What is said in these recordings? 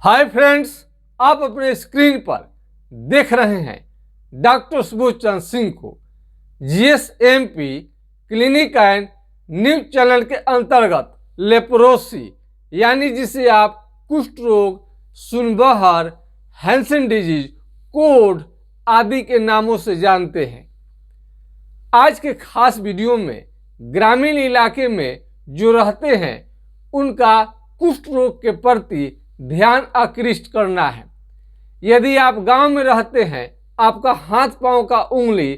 Hi friends, आप अपने screen पर देख रहे हैं डॉक्टर सुबोध चंद्र सिंह को जीएसएमपी क्लिनिक एंड न्यूज चैनल के अंतर्गत लेप्रोसी यानी जिसे आप कुष्ठ रोग, सुनबहर, हैंसन डिजीज, कोढ़ आदि के नामों से जानते हैं। आज के खास वीडियो में ग्रामीण इलाके में जो रहते हैं उनका कुष्ठ रोग के प्रति ध्यान आकृष्ट करना है। यदि आप गांव में रहते हैं, आपका हाथ पांव का उंगली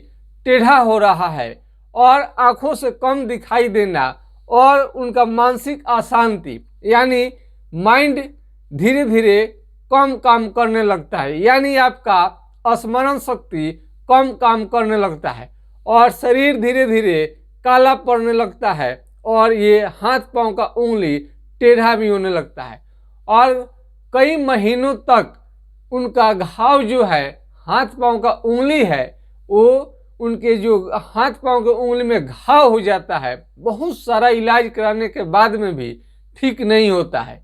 टेढ़ा हो रहा है और आंखों से कम दिखाई देना और उनका मानसिक अशांति यानी माइंड धीरे धीरे कम काम करने लगता है, यानी आपका स्मरण शक्ति कम काम करने लगता है और शरीर धीरे धीरे काला पड़ने लगता है और ये हाथ पांव का उंगली टेढ़ा भी होने लगता है और कई महीनों तक उनका घाव जो है हाथ पांव का उंगली है वो उनके जो हाथ पांव के उंगली में घाव हो जाता है, बहुत सारा इलाज कराने के बाद में भी ठीक नहीं होता है।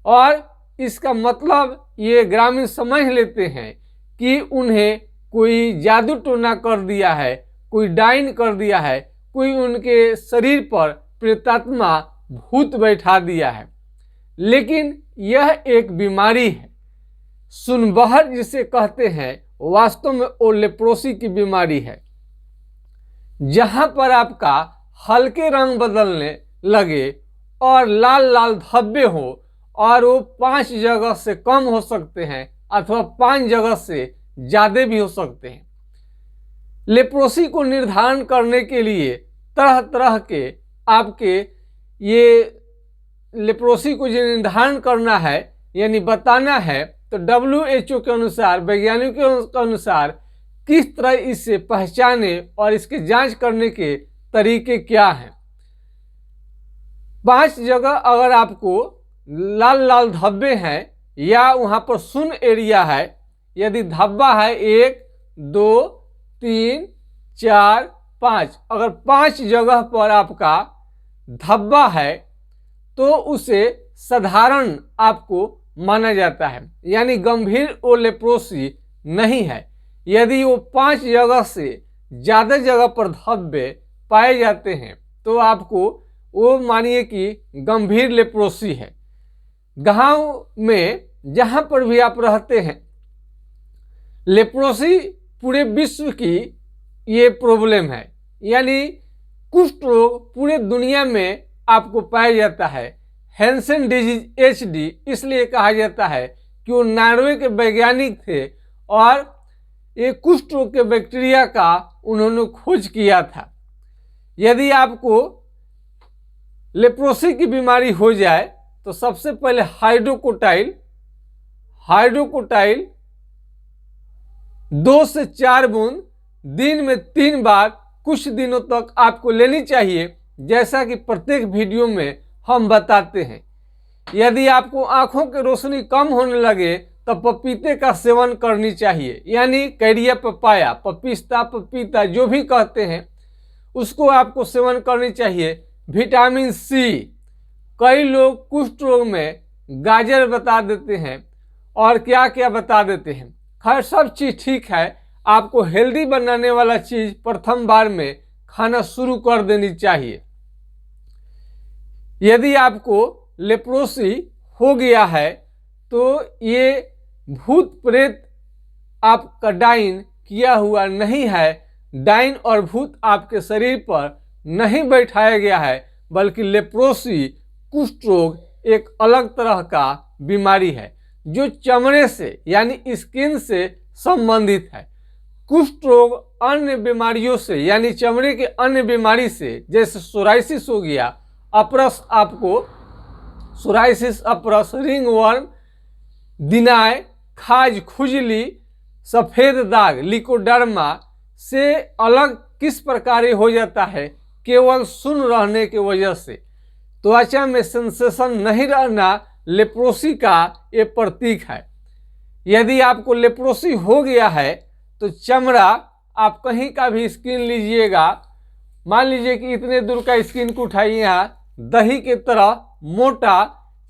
और इसका मतलब ये ग्रामीण समझ लेते हैं कि उन्हें कोई जादू टोना कर दिया है, कोई डाइन कर दिया है, कोई उनके शरीर पर प्रेतात्मा भूत बैठा दिया है। लेकिन यह एक बीमारी है, सुनबहर जिसे कहते हैं, वास्तव में वो लेप्रोसी की बीमारी है, जहां पर आपका हल्के रंग बदलने लगे और लाल लाल धब्बे हो और वो 5 जगह से कम हो सकते हैं अथवा 5 जगह से ज़्यादा भी हो सकते हैं। लेप्रोसी को निर्धारण करने के लिए तरह तरह के आपके ये लेप्रोसी को जो निर्धारण करना है यानी बताना है, तो WHO के अनुसार, वैज्ञानिकों के अनुसार किस तरह इसे पहचाने और इसके जांच करने के तरीके क्या हैं। 5 जगह अगर आपको लाल लाल धब्बे हैं या वहाँ पर शून्य एरिया है, यदि धब्बा है 1, 2, 3, 4, 5, अगर 5 जगह पर आपका धब्बा है तो उसे साधारण आपको माना जाता है, यानी गंभीर वो लेप्रोसी नहीं है। यदि वो 5 जगह से ज़्यादा जगह पर धब्बे पाए जाते हैं तो आपको वो मानिए कि गंभीर लेप्रोसी है। गांव में जहां पर भी आप रहते हैं, लेप्रोसी पूरे विश्व की ये प्रॉब्लम है, यानी कुष्ठ रोग पूरे दुनिया में आपको पाया जाता है। हैंसन डिजीज HD इसलिए कहा जाता है कि वो नॉर्वे के वैज्ञानिक थे और ये कुष्ठ रोग के बैक्टीरिया का उन्होंने खोज किया था। यदि आपको लेप्रोसी की बीमारी हो जाए तो सबसे पहले हाइड्रोकोटाइल 2 से 4 बूंद दिन में 3 बार कुछ दिनों तक आपको लेनी चाहिए, जैसा कि प्रत्येक वीडियो में हम बताते हैं। यदि आपको आंखों की रोशनी कम होने लगे तो पपीते का सेवन करनी चाहिए, यानी कैरिया पपाया, पपीता, पपीता जो भी कहते हैं उसको आपको सेवन करनी चाहिए। विटामिन C, कई लोग कुष्ठ रोग में गाजर बता देते हैं और क्या क्या बता देते हैं। खैर सब चीज़ ठीक है, आपको हेल्दी बनाने वाला चीज़ प्रथम बार में खाना शुरू कर देनी चाहिए। यदि आपको लेप्रोसी हो गया है तो ये भूत प्रेत आपका डाइन किया हुआ नहीं है, डाइन और भूत आपके शरीर पर नहीं बैठाया गया है, बल्कि लेप्रोसी कुष्ठ रोग एक अलग तरह का बीमारी है जो चमड़े से यानी स्किन से संबंधित है। कुष्ठ रोग अन्य बीमारियों से यानी चमड़े के अन्य बीमारी से, जैसे सोराइसिस हो गया, अपरस, आपको सोराइसिस, अपरस, रिंगवर्म, दिनाय, खाज, खुजली, सफ़ेद दाग, लिकोडर्मा से अलग किस प्रकार हो जाता है, केवल सुन रहने की वजह से। त्वचा में सेंसेशन नहीं रहना लेप्रोसी का ये प्रतीक है। यदि आपको लेप्रोसी हो गया है तो चमड़ा, आप कहीं का भी स्किन लीजिएगा, मान लीजिए कि इतने दूर का स्किन को उठाइए, यहाँ दही की तरह मोटा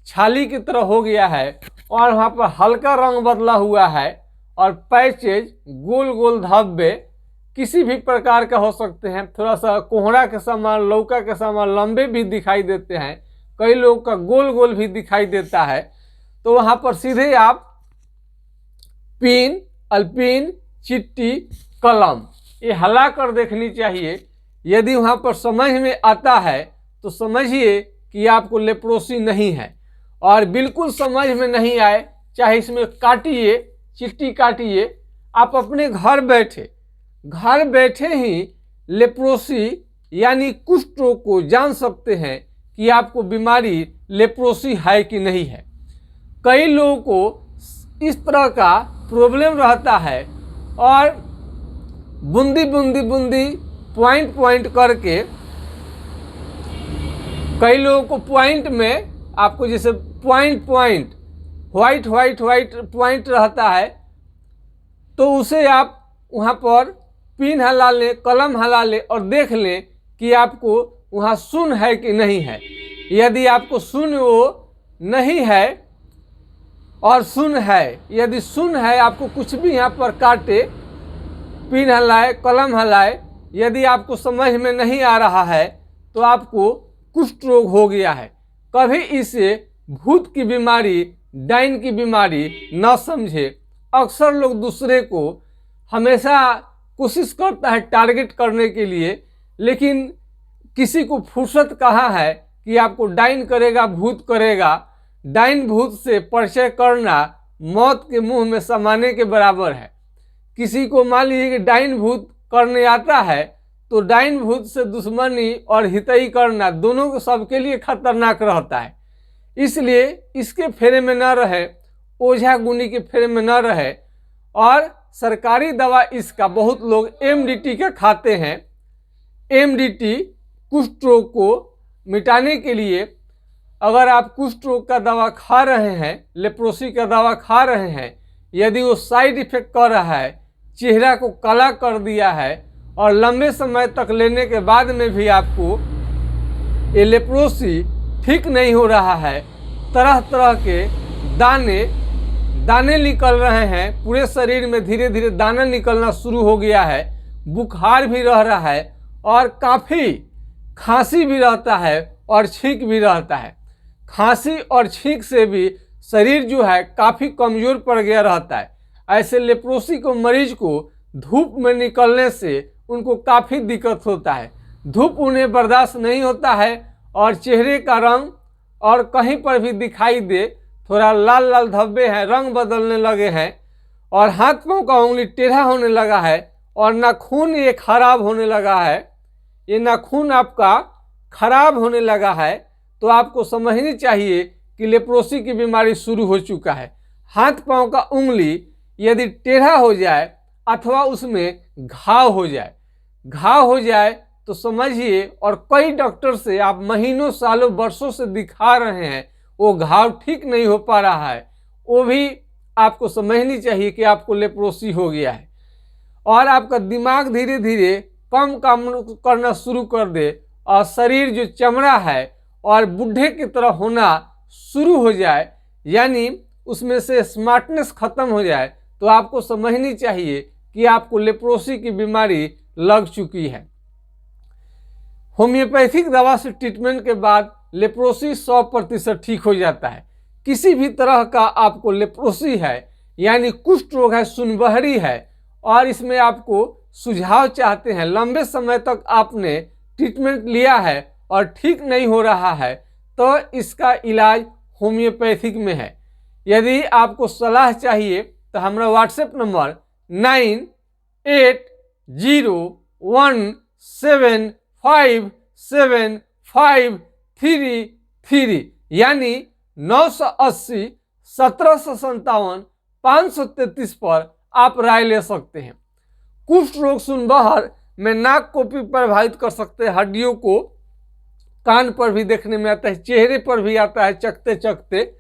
छाली की तरह हो गया है, और वहाँ पर हल्का रंग बदला हुआ है और पैचेज गोल गोल धब्बे किसी भी प्रकार का हो सकते हैं, थोड़ा सा कोहरा के समान, लौका के समान लंबे भी दिखाई देते हैं, कई लोग का गोल गोल भी दिखाई देता है। तो वहाँ पर सीधे आप पिन, अल्पिन, चिट्टी, कलम ये हला कर देखनी चाहिए। यदि वहाँ पर समझ में आता है तो समझिए कि आपको लेप्रोसी नहीं है, और बिल्कुल समझ में नहीं आए चाहे इसमें काटिए, चिट्टी काटिए, आप अपने घर बैठे ही लेप्रोसी यानी कुष्ठ रोग को जान सकते हैं कि आपको बीमारी लेप्रोसी है कि नहीं है। कई लोगों को इस तरह का प्रॉब्लम रहता है और बूंदी पॉइंट करके कई लोगों को पॉइंट में आपको जैसे पॉइंट व्हाइट पॉइंट रहता है, तो उसे आप वहाँ पर पिन हला लें, कलम हला लें और देख लें कि आपको वहाँ सुन है कि नहीं है। यदि आपको सुन वो नहीं है और सुन है, यदि सुन है आपको कुछ भी यहाँ पर काटे, पिन हलाए, कलम हलाए, यदि आपको समझ में नहीं आ रहा है तो आपको कुष्ठ रोग हो गया है। कभी इसे भूत की बीमारी, डाइन की बीमारी न समझे। अक्सर लोग दूसरे को हमेशा कोशिश करता है टारगेट करने के लिए, लेकिन किसी को फुर्सत कहाँ है कि आपको डाइन करेगा, भूत करेगा। डाइन भूत से परिचय करना मौत के मुंह में समाने के बराबर है। किसी को मान लीजिए कि डाइन भूत करने आता है तो डाइन भूत से दुश्मनी और हितई करना दोनों को सबके लिए खतरनाक रहता है। इसलिए इसके फेरे में न रहे, ओझा गुनी के फेरे में न रहे। और सरकारी दवा इसका बहुत लोग एमडीटी का खाते हैं। एमडीटी कुष्ठ रोग को मिटाने के लिए, अगर आप कुष्ठ रोग का दवा खा रहे हैं, लेप्रोसी का दवा खा रहे हैं, यदि वो साइड इफेक्ट कर रहा है, चेहरा को काला कर दिया है और लंबे समय तक लेने के बाद में भी आपको ये लेप्रोसी ठीक नहीं हो रहा है, तरह तरह के दाने निकल रहे हैं, पूरे शरीर में धीरे धीरे दाना निकलना शुरू हो गया है, बुखार भी रह रहा है और काफ़ी खांसी भी रहता है और छींक भी रहता है। खांसी और छींक से भी शरीर जो है काफ़ी कमज़ोर पड़ गया रहता है। ऐसे लेप्रोसी को मरीज को धूप में निकलने से उनको काफ़ी दिक्कत होता है। धूप उन्हें बर्दाश्त नहीं होता है और चेहरे का रंग और कहीं पर भी दिखाई दे थोड़ा लाल लाल धब्बे हैं, रंग बदलने लगे हैं और हाथ पांव का उंगली टेढ़ा होने लगा है और नाखून ये खराब होने लगा है। ये नाखून आपका खराब होने लगा है तो आपको समझनी चाहिए कि लेप्रोसी की बीमारी शुरू हो चुका है। हाथ पांव का उंगली यदि टेढ़ा हो जाए अथवा उसमें घाव हो जाए तो समझिए, और कई डॉक्टर से आप महीनों सालों वर्षों से दिखा रहे हैं, वो घाव ठीक नहीं हो पा रहा है, वो भी आपको समझनी चाहिए कि आपको लेप्रोसी हो गया है। और आपका दिमाग धीरे धीरे कम काम करना शुरू कर दे और शरीर जो चमड़ा है और बूढ़े की तरह होना शुरू हो जाए, यानी उसमें से स्मार्टनेस खत्म हो जाए, तो आपको समझनी चाहिए कि आपको लेप्रोसी की बीमारी लग चुकी है। होम्योपैथिक दवा से ट्रीटमेंट के बाद लेप्रोसी 100% ठीक हो जाता है। किसी भी तरह का आपको लेप्रोसी है यानी कुष्ठ रोग है, सुनबहरी है और इसमें आपको सुझाव चाहते हैं, लंबे समय तक आपने ट्रीटमेंट लिया है और ठीक नहीं हो रहा है, तो इसका इलाज होम्योपैथिक में है। यदि आपको सलाह चाहिए तो हमारा व्हाट्सएप नंबर 9801757533 यानी 980 1757 533 पर आप राय ले सकते हैं। कुष्ठ रोग सुनबहर में नाक को भी प्रभावित कर सकते हैं, हड्डियों को, कान पर भी देखने में आता है, चेहरे पर भी आता है चखते चखते,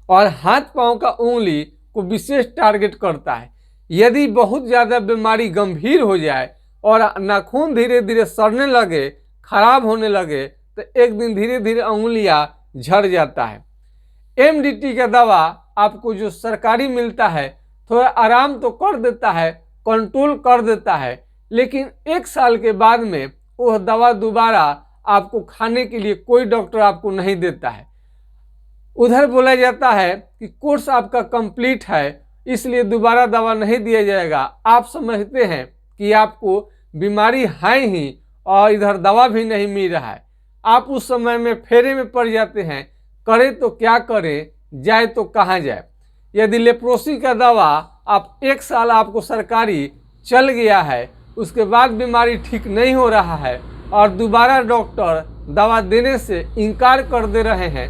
और हाथ पांव का उंगली को विशेष टारगेट करता है। यदि बहुत ज़्यादा बीमारी गंभीर हो जाए और नाखून धीरे धीरे सड़ने लगे, खराब होने लगे, तो एक दिन धीरे धीरे उंगलियां झड़ जाता है। MDT का दवा आपको जो सरकारी मिलता है थोड़ा आराम तो कर देता है, कंट्रोल कर देता है, लेकिन 1 साल के बाद में वह दवा दोबारा आपको खाने के लिए कोई डॉक्टर आपको नहीं देता है। उधर बोला जाता है कि कोर्स आपका कंप्लीट है, इसलिए दोबारा दवा नहीं दिया जाएगा। आप समझते हैं कि आपको बीमारी है ही और इधर दवा भी नहीं मिल रहा है। आप उस समय में फेरे में पड़ जाते हैं, करें तो क्या करें, जाए तो कहाँ जाए। यदि लेप्रोसी का दवा आप 1 साल आपको सरकारी चल गया है, उसके बाद बीमारी ठीक नहीं हो रहा है और दोबारा डॉक्टर दवा देने से इनकार कर दे रहे हैं,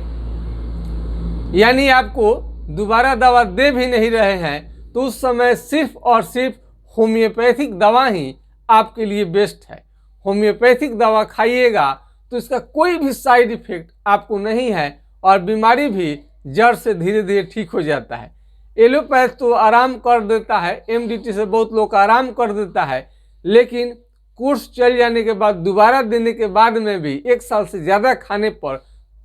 यानी आपको दोबारा दवा दे भी नहीं रहे हैं, तो उस समय सिर्फ और सिर्फ होम्योपैथिक दवा ही आपके लिए बेस्ट है। होम्योपैथिक दवा खाइएगा तो इसका कोई भी साइड इफेक्ट आपको नहीं है और बीमारी भी जड़ से धीरे धीरे ठीक हो जाता है। एलोपैथ तो आराम कर देता है, MDT से बहुत लोग आराम कर देता है, लेकिन कोर्स चल जाने के बाद दोबारा देने के बाद में भी 1 साल से ज़्यादा खाने पर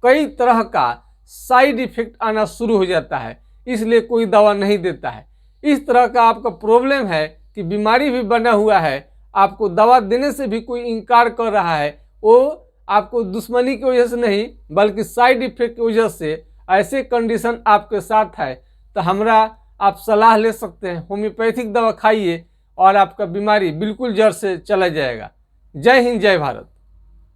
कई तरह का साइड इफेक्ट आना शुरू हो जाता है, इसलिए कोई दवा नहीं देता है। इस तरह का आपका प्रॉब्लम है कि बीमारी भी बना हुआ है, आपको दवा देने से भी कोई इनकार कर रहा है, वो आपको दुश्मनी की वजह से नहीं बल्कि साइड इफेक्ट की वजह से ऐसे कंडीशन आपके साथ है, तो हमरा आप सलाह ले सकते हैं, होम्योपैथिक दवा खाइए और आपका बीमारी बिल्कुल जड़ से चला जाएगा। जय हिंद, जय भारत।